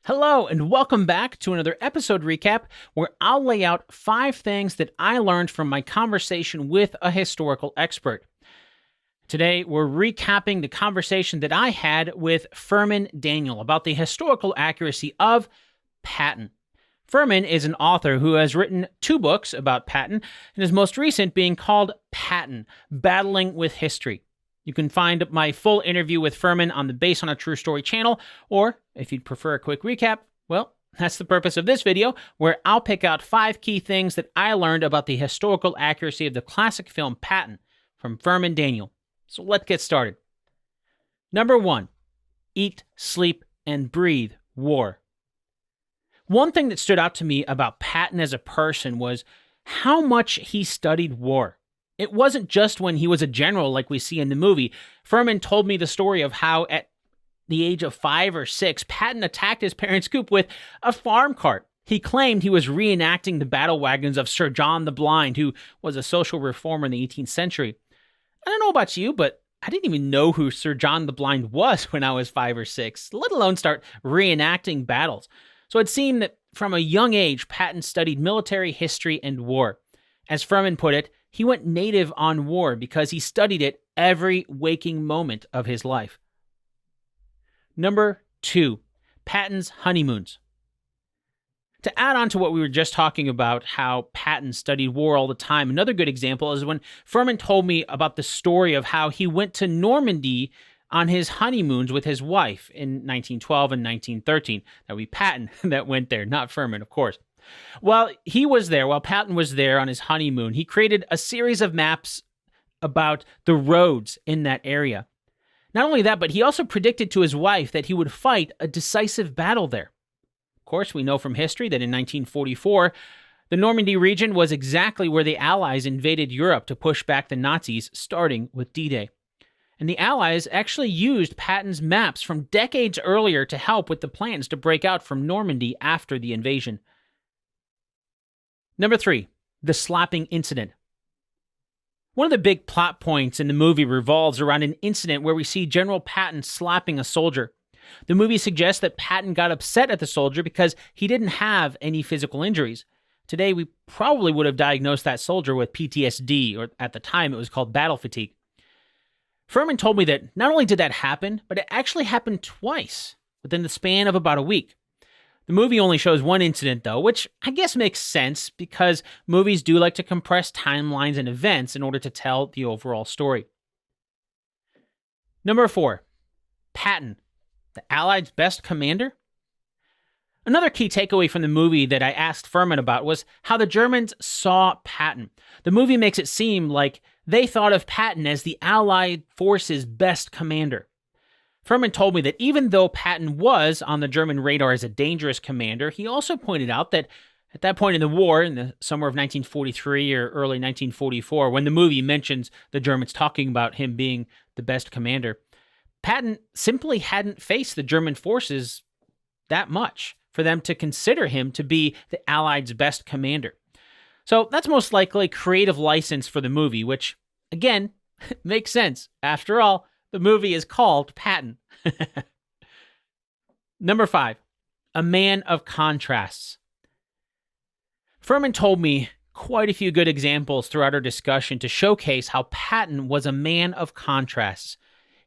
Hello, and welcome back to another episode recap where I'll lay out 5 things that I learned from my conversation with a historical expert. Today, we're recapping the conversation that I had with Furman Daniel about the historical accuracy of Patton. Furman is an author who has written 2 books about Patton, and his most recent being called Patton, Battling with History. You can find my full interview with Furman on the Based on a True Story channel, or if you'd prefer a quick recap, well, that's the purpose of this video, where I'll pick out 5 key things that I learned about the historical accuracy of the classic film Patton from Furman Daniel. So let's get started. Number 1, eat, sleep, and breathe war. One thing that stood out to me about Patton as a person was how much he studied war. It wasn't just when he was a general like we see in the movie. Furman told me the story of how at the age of 5 or 6, Patton attacked his parents' coop with a farm cart. He claimed he was reenacting the battle wagons of Sir John the Blind, who was a social reformer in the 18th century. I don't know about you, but I didn't even know who Sir John the Blind was when I was 5 or 6, let alone start reenacting battles. So it seemed that from a young age, Patton studied military history and war. As Furman put it, he went native on war because he studied it every waking moment of his life. Number 2, Patton's Honeymoons. To add on to what we were just talking about, how Patton studied war all the time, another good example is when Furman told me about the story of how he went to Normandy on his honeymoons with his wife in 1912 and 1913. That would be Patton that went there, not Furman, of course. While Patton was there on his honeymoon, he created a series of maps about the roads in that area. Not only that, but he also predicted to his wife that he would fight a decisive battle there. Of course, we know from history that in 1944, the Normandy region was exactly where the Allies invaded Europe to push back the Nazis, starting with D-Day. And the Allies actually used Patton's maps from decades earlier to help with the plans to break out from Normandy after the invasion. Number 3, the slapping incident. One of the big plot points in the movie revolves around an incident where we see General Patton slapping a soldier. The movie suggests that Patton got upset at the soldier because he didn't have any physical injuries. Today, we probably would have diagnosed that soldier with PTSD, or at the time it was called battle fatigue. Furman told me that not only did that happen, but it actually happened twice within the span of about a week. The movie only shows one incident, though, which I guess makes sense because movies do like to compress timelines and events in order to tell the overall story. Number 4, Patton, the Allies' best commander? Another key takeaway from the movie that I asked Furman about was how the Germans saw Patton. The movie makes it seem like they thought of Patton as the Allied forces' best commander. Furman told me that even though Patton was on the German radar as a dangerous commander, he also pointed out that at that point in the war, in the summer of 1943 or early 1944, when the movie mentions the Germans talking about him being the best commander, Patton simply hadn't faced the German forces that much for them to consider him to be the Allies' best commander. So that's most likely creative license for the movie, which, again, makes sense. After all, the movie is called Patton. Number 5, a man of contrasts. Furman told me quite a few good examples throughout our discussion to showcase how Patton was a man of contrasts.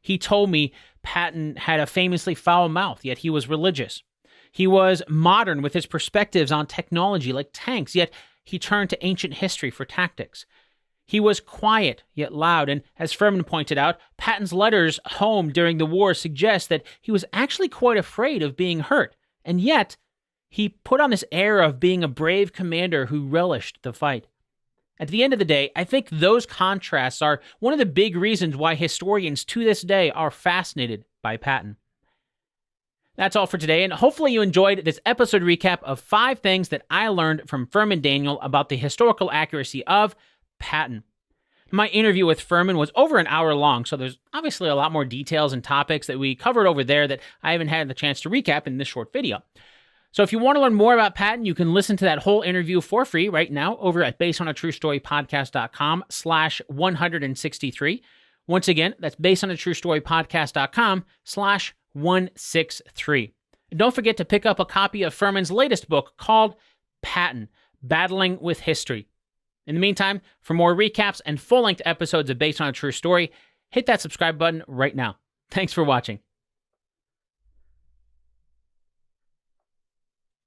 He told me Patton had a famously foul mouth, yet he was religious. He was modern with his perspectives on technology like tanks, yet he turned to ancient history for tactics. He was quiet, yet loud, and as Furman pointed out, Patton's letters home during the war suggest that he was actually quite afraid of being hurt, and yet he put on this air of being a brave commander who relished the fight. At the end of the day, I think those contrasts are one of the big reasons why historians to this day are fascinated by Patton. That's all for today, and hopefully you enjoyed this episode recap of 5 things that I learned from Furman Daniel about the historical accuracy of Patton. My interview with Furman was over an hour long, so there's obviously a lot more details and topics that we covered over there that I haven't had the chance to recap in this short video. So if you want to learn more about Patton, you can listen to that whole interview for free right now over at basedonatruestorypodcast.com/163. Once again, that's basedonatruestorypodcast.com/163. And don't forget to pick up a copy of Furman's latest book called Patton, Battling with History. In the meantime, for more recaps and full-length episodes of Based on a True Story, hit that subscribe button right now. Thanks for watching.